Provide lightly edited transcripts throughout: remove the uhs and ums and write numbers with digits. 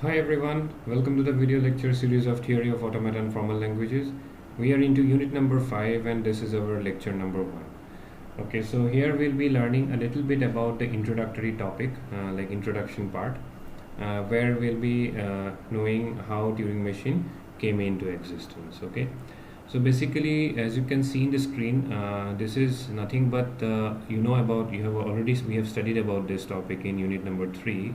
Hi everyone, welcome to the video lecture series of Theory of Automata and Formal Languages. We are into unit number 5 and this is our lecture number 1. Okay, so here we'll be learning a little bit about the introductory topic, like introduction part, where we'll be knowing how Turing machine came into existence. Okay, so basically as you can see in the screen, this is nothing but we have studied about this topic in unit number 3,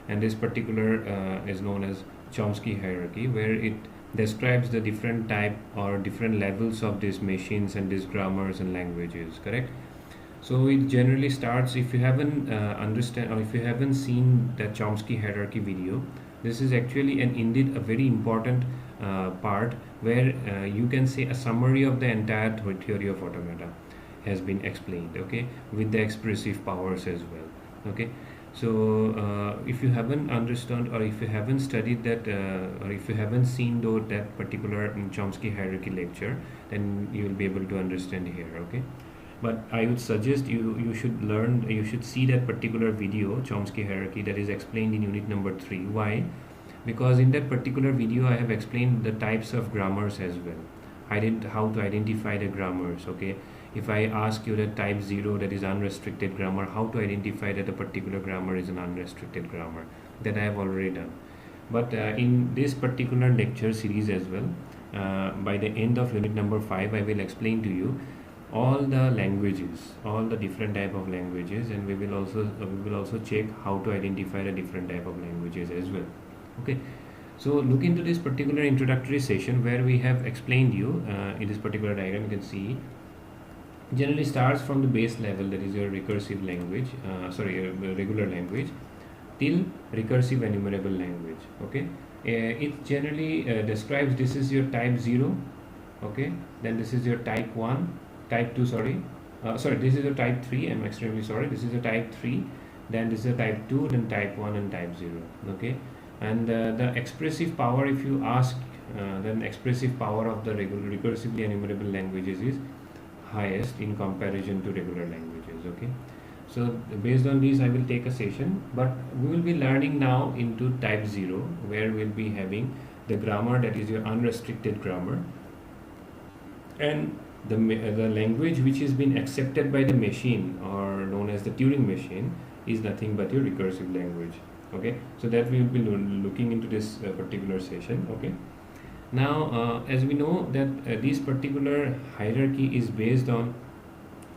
and this particular is known as Chomsky hierarchy, where it describes the different type or different levels of these machines and these grammars and languages. Correct. So it generally starts, if you haven't understand or if you haven't seen the Chomsky hierarchy video, this is actually and indeed a very important part where you can say a summary of the entire theory of automata has been explained. Okay, with the expressive powers as well. Okay, so if you haven't understood or if you haven't studied that or if you haven't seen that particular Chomsky hierarchy lecture, then you will be able to understand here. Okay, but I would suggest you should see that particular video Chomsky hierarchy that is explained in unit number 3. Why? Because in that particular video I have explained the types of grammars as well. I did how to identify the grammars. Okay, if I ask you that type 0, that is unrestricted grammar, how to identify that a particular grammar is an unrestricted grammar, that I have already done. But in this particular lecture series as well, by the end of unit number 5 I will explain to you all the languages, all the different type of languages, and we will also check how to identify the different type of languages as well. Okay, so look into this particular introductory session where we have explained you in this particular diagram. You can see generally starts from the base level, that is your recursive language, regular language, till recursive enumerable language. Okay, it generally describes this is your type 0. Okay, then this is your type 1, type 2, this is a type 3. I'm extremely sorry, this is a type 3, then this is a type 2, then type 1 and type 0. Okay, and the expressive power, if you ask, then expressive power of the recursively enumerable languages is highest in comparison to regular languages. Okay, so based on this I will take a session, but we will be learning now into type 0, where we'll be having the grammar that is your unrestricted grammar, and the language which has been accepted by the machine or known as the Turing machine is nothing but your recursive language. Okay, so that we will be looking into this particular session. Okay, now as we know that this particular hierarchy is based on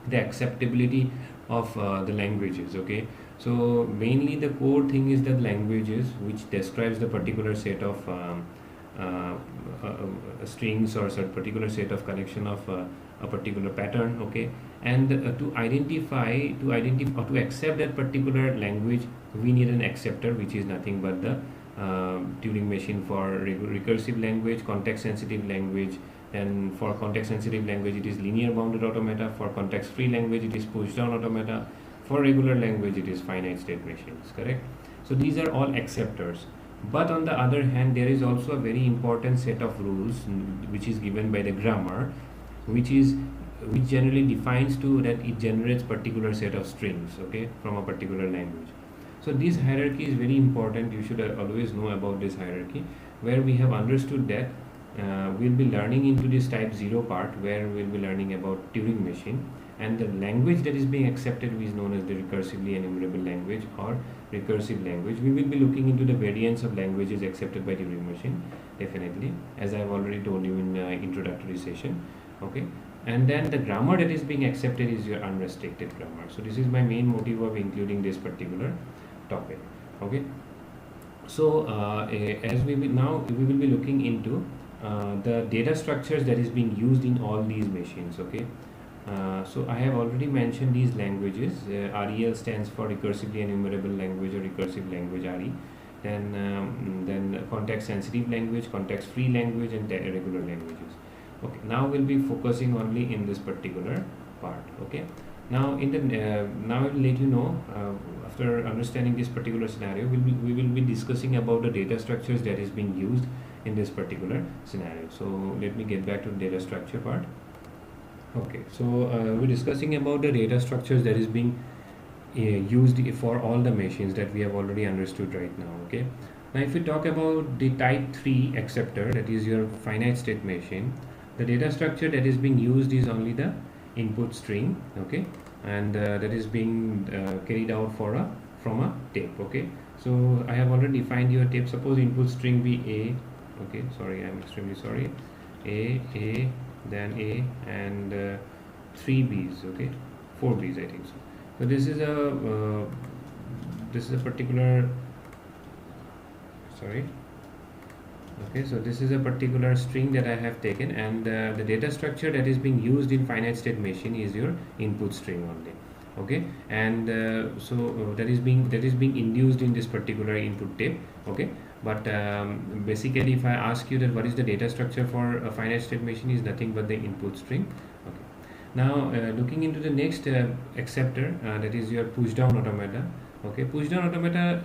the acceptability of the languages. Okay, so mainly the core thing is that languages which describes the particular set of strings or a particular set of connection of a particular pattern. Okay, and to identify or to accept that particular language, we need an acceptor, which is nothing but the Turing machine for recursive language, context sensitive language. And for context sensitive language it is linear bounded automata, for context free language it is push down automata, for regular language it is finite state machines. Correct, so these are all acceptors. But on the other hand, there is also a very important set of rules which is given by the grammar, which generally defines to that it generates particular set of strings. Okay, from a particular language. So this hierarchy is very important. You should always know about this hierarchy, where we have understood that we'll be learning into this type 0 part, where we'll be learning about Turing machine, and the language that is being accepted is known as the recursively enumerable language or recursive language. We will be looking into the variants of languages accepted by Turing machine, definitely, as I have already told you in introductory session. Okay, and then the grammar that is being accepted is your unrestricted grammar. So this is my main motive of including this particular topic. Okay, so as we will be looking into the data structures that is being used in all these machines. Okay, so I have already mentioned these languages. REL stands for recursively enumerable language or recursive language, RE. Then context sensitive language, context free language, and regular languages. Okay, now we'll be focusing only in this particular part. Okay, now now I will let you know, after understanding this particular scenario, we will be discussing about the data structures that is being used in this particular scenario. So let me get back to the data structure part. Okay, so we're discussing about the data structures that is being used for all the machines that we have already understood right now. Okay, Now if we talk about the type 3 acceptor, that is your finite state machine, the data structure that is being used is only the input string, okay, and that is being carried out from a tape, okay. So I have already defined your tape. Suppose input string be a, okay, sorry, I'm extremely sorry, a, then a, and 3 b's, okay, 4 b's I think so. So this is a particular, sorry, okay, so this is a particular string that I have taken, and the data structure that is being used in finite state machine is your input string only, okay, and that is being induced in this particular input tape, okay. But basically if I ask you that what is the data structure for a finite state machine, is nothing but the input string, okay. Now looking into the next acceptor, that is your push down automata, okay. Push down automata,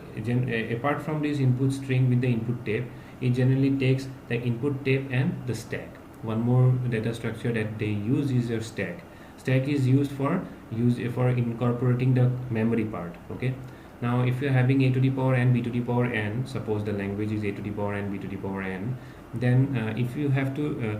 apart from this input string with the input tape, it generally takes the input tape and the stack. One more data structure that they use is your stack. Stack is used for incorporating the memory part, okay. Now if you are having a to the power n, b to the power n, suppose the language is a to the power n, b to the power n, then if you have to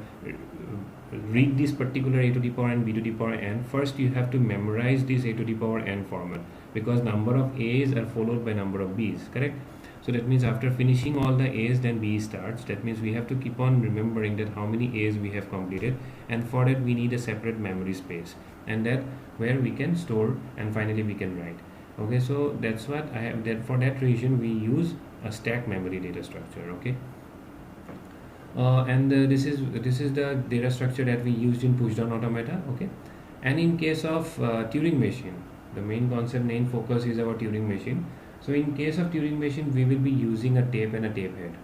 read this particular a to the power n, b to the power n, first you have to memorize this a to the power n format, because number of a's are followed by number of b's, correct. So that means after finishing all the a's, then b starts. That means we have to keep on remembering that how many a's we have completed, and for that we need a separate memory space, and that where we can store, and finally we can write, okay. So that's what I have, that for that reason we use a stack memory data structure, okay. And this is the data structure that we used in push down automata, okay. And in case of Turing machine, the main concept, main focus is our Turing machine. So in case of Turing machine, we will be using a tape and a tape head,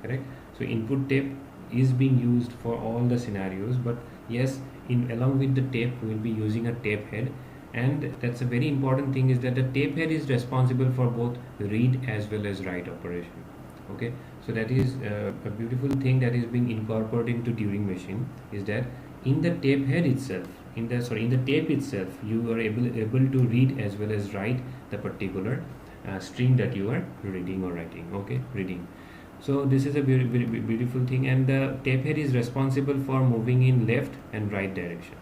correct. So input tape is being used for all the scenarios, but yes, along with the tape we will be using a tape head, and that's a very important thing, is that the tape head is responsible for both read as well as write operation, okay. So that is a beautiful thing that is being incorporated into Turing machine, is that in the tape head itself, in the tape itself, you are able to read as well as write the particular string that you are reading or writing, okay, reading. So this is a very, very beautiful thing, and the tape head is responsible for moving in left and right direction,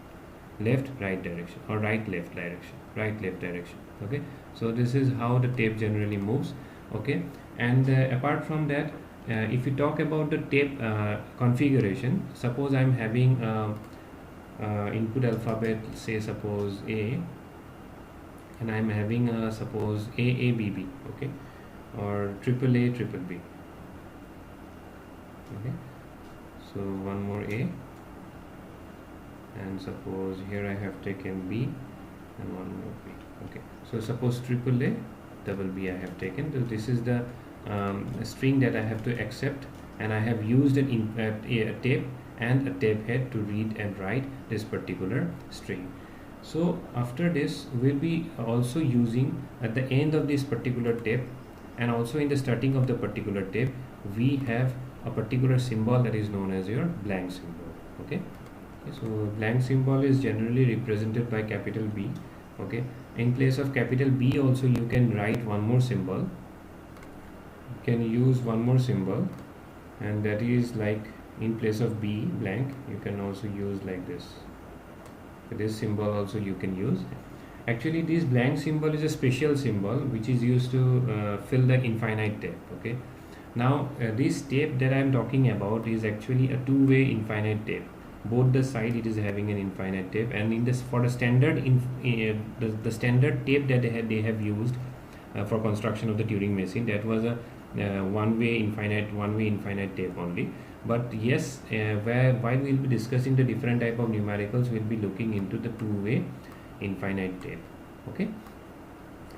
left right direction, or right left direction, right left direction, okay. So this is how the tape generally moves, okay. And apart from that, if you talk about the tape configuration, suppose I'm having input alphabet, say suppose A, and I'm having suppose AABB, okay, or triple A triple B, okay. So one more A, and suppose here I have taken B and one more B, okay. So suppose triple A double B I have taken. So this is the string that I have to accept, and I have used a tape and a tape head to read and write this particular string. So after this, we'll be also using at the end of this particular tape, and also in the starting of the particular tape, we have a particular symbol that is known as your blank symbol, okay. So blank symbol is generally represented by capital B, okay. In place of capital B also you can write one more symbol, you can use one more symbol, and that is like in place of B blank you can also use like this symbol also you can use. Actually this blank symbol is a special symbol which is used to fill the infinite tape, okay. Now this tape that I am talking about is actually a two-way infinite tape. Both the side it is having an infinite tape, and in this, for the standard the standard tape that they have used for construction of the Turing machine, that was a one-way infinite tape only. But yes, while we'll be discussing the different type of numericals, we'll be looking into the two-way infinite tape, okay.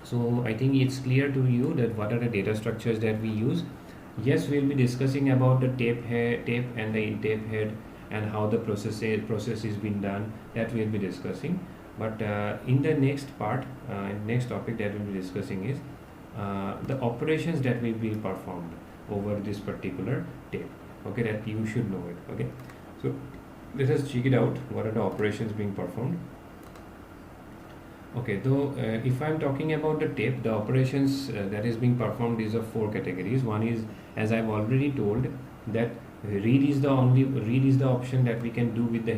So I think it's clear to you that what are the data structures that we use. Yes, we'll be discussing about the tape and the tape head, and how the process is being done, that we'll be discussing. But in the next part, next topic that we'll be discussing is the operations that will be performed over this particular tape, okay, that you should know it, okay. So let us check it out, what are the operations being performed. Okay, though if I'm talking about the tape, the operations that is being performed is of four categories. One is, as I've already told, that read is the option that we can do with the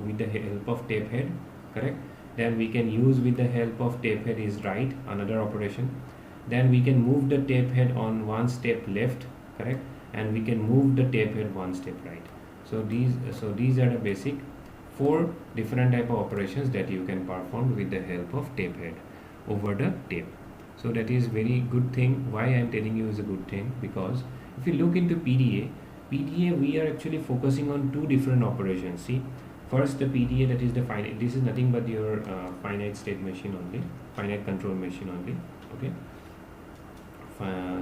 with the help of tape head, correct? Then we can use with the help of tape head is write, another operation. Then we can move the tape head on one step left, correct? And we can move the tape head one step right. So these are the basic four different type of operations that you can perform with the help of tape head over the tape. So that is very good thing. Why I am telling you is a good thing, because if you look into PDA we are actually focusing on two different operations. See, first the PDA, that is the finite, this is nothing but your finite state machine only, finite control machine only. Okay,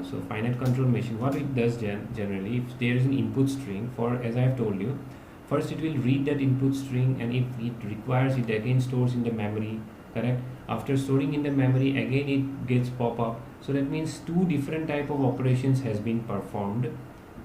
so finite control machine, what it does generally, if there is an input string, for as I have told you, first it will read that input string, and if it requires, it again stores in the memory, correct? After storing in the memory, again it gets pop up. So that means two different type of operations has been performed.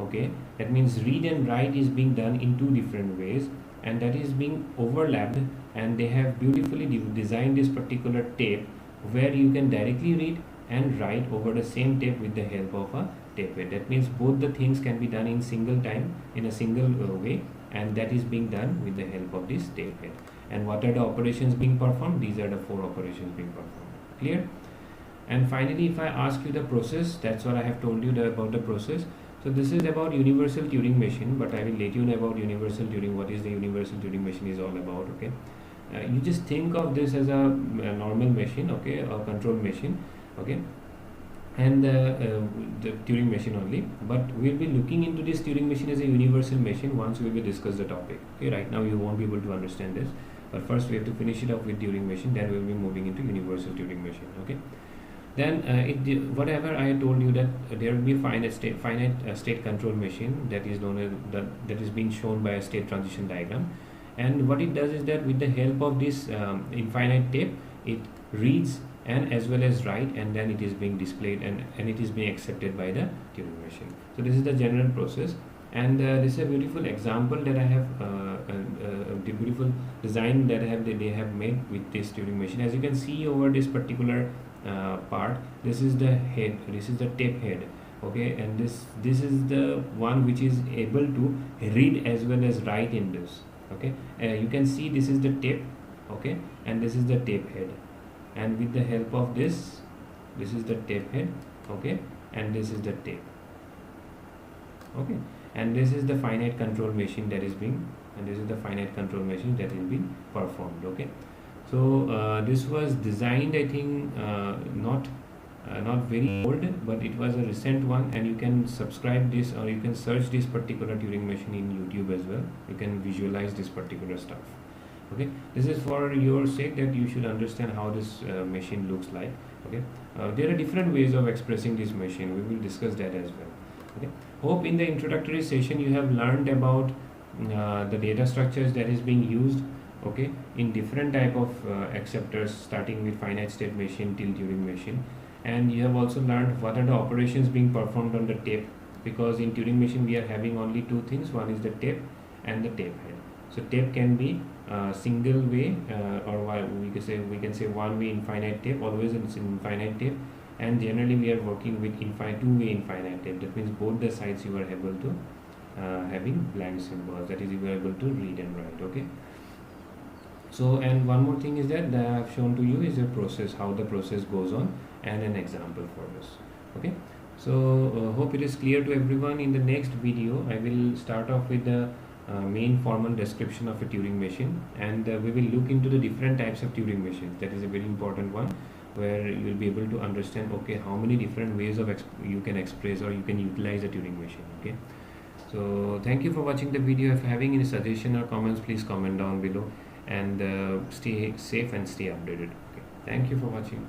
Okay, that means read and write is being done in two different ways, and that is being overlapped, and they have beautifully designed this particular tape where you can directly read and write over the same tape with the help of a tape head. That means both the things can be done in single time, in a single way, and that is being done with the help of this tape head. And what are the operations being performed? These are the four operations being performed. Clear? And finally, if I ask you the process, that's what I have told you about the process. So this is about universal Turing machine, but I will let you know about universal Turing, what is the universal Turing machine is all about. Okay, you just think of this as a normal machine, okay, a control machine, okay, and the Turing machine only. But we'll be looking into this Turing machine as a universal machine once we will discuss the topic. Okay, right now you won't be able to understand this, but first we have to finish it off with Turing machine, then we will be moving into universal Turing machine. Okay, then whatever I told you, that there will be finite state control machine, that is known as that is being shown by a state transition diagram. And what it does is that with the help of this infinite tape, it reads and as well as write, and then it is being displayed, and it is being accepted by the Turing machine. So this is the general process, and this is a beautiful example that I have, the beautiful design that they have made with this Turing machine. As you can see over this particular part, this is the head, this is the tape head, okay, and this is the one which is able to read as well as write in this. Okay, you can see this is the tape, okay, and this is the tape head, and with the help of this is the tape head, okay, and this is the tape, okay, and this is the finite control machine that is being, and this is the finite control machine that is being performed. Okay, so this was designed, I think, not very old, but it was a recent one, and you can subscribe this, or you can search this particular Turing machine in YouTube as well. You can visualize this particular stuff. Okay, this is for your sake, that you should understand how this machine looks like. Okay, there are different ways of expressing this machine. We will discuss that as well. Okay, hope in the introductory session you have learned about the data structures that is being used, okay, in different type of acceptors, starting with finite state machine till Turing machine. And you have also learned what are the operations being performed on the tape, because in Turing machine we are having only two things, one is the tape and the tape head. So tape can be single way, or we can say one way infinite tape, always it's infinite tape, and generally we are working with two-way infinite tape. That means both the sides you are able to having blank symbols, that is you are able to read and write. Okay, so, and one more thing is that I have shown to you is a process, how the process goes on, and an example for this. Okay, so hope it is clear to everyone. In the next video I will start off with the main formal description of a Turing machine, and we will look into the different types of Turing machines. That is a very important one, where you will be able to understand, okay, how many different ways of you can express or you can utilize a Turing machine. Okay, so thank you for watching the video. If having any suggestion or comments, please comment down below, and stay safe and stay updated. Okay, thank you for watching.